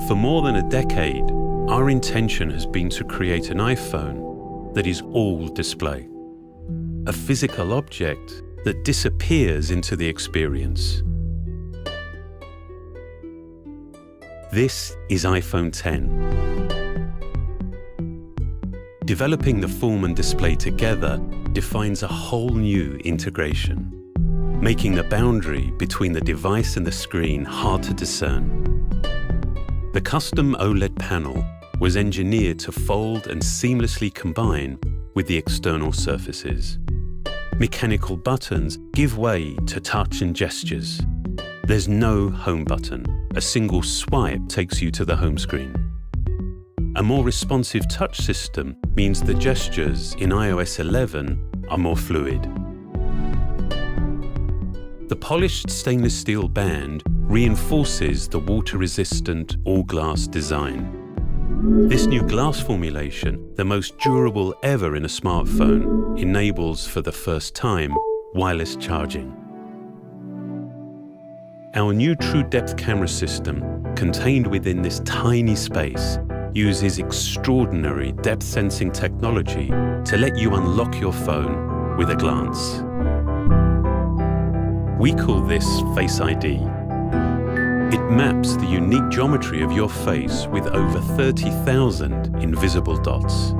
For more than a decade, our intention has been to create an iPhone that is all display. A physical object that disappears into the experience. This is iPhone 10. Developing the form and display together defines a whole new integration, making the boundary between the device and the screen hard to discern. The custom OLED panel was engineered to fold and seamlessly combine with the external surfaces. Mechanical buttons give way to touch and gestures. There's no home button. A single swipe takes you to the home screen. A more responsive touch system means the gestures in iOS 11 are more fluid. The polished stainless steel band reinforces the water-resistant all-glass design. This new glass formulation, the most durable ever in a smartphone, enables for the first time wireless charging. Our new True Depth camera system, contained within this tiny space, uses extraordinary depth sensing technology to let you unlock your phone with a glance. We call this Face ID. It maps the unique geometry of your face with over 30,000 invisible dots.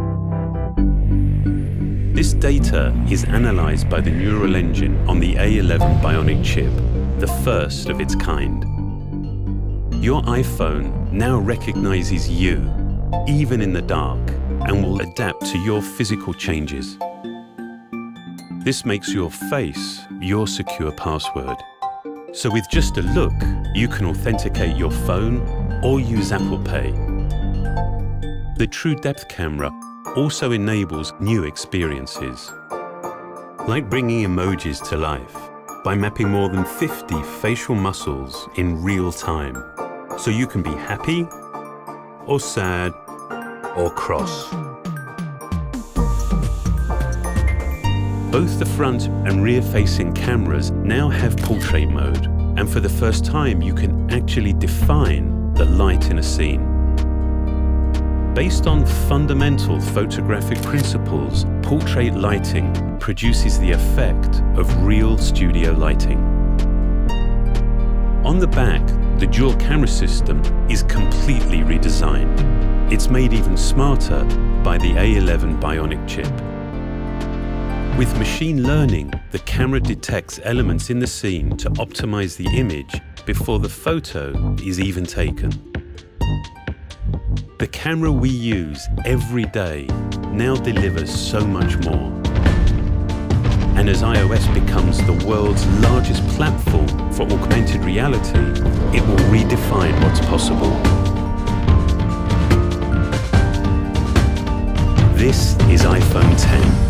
This data is analyzed by the neural engine on the A11 Bionic chip, the first of its kind. Your iPhone now recognizes you, even in the dark, and will adapt to your physical changes. This makes your face your secure password. So with just a look, you can authenticate your phone or use Apple Pay. The True Depth camera also enables new experiences, like bringing emojis to life by mapping more than 50 facial muscles in real time, so you can be happy or sad or cross. Both the front and rear-facing cameras now have portrait mode, and for the first time you can actually define the light in a scene. Based on fundamental photographic principles, portrait lighting produces the effect of real studio lighting. On the back, the dual camera system is completely redesigned. It's made even smarter by the A11 Bionic chip. With machine learning, the camera detects elements in the scene to optimize the image before the photo is even taken. The camera we use every day now delivers so much more. And as iOS becomes the world's largest platform for augmented reality, it will redefine what's possible. This is iPhone 10.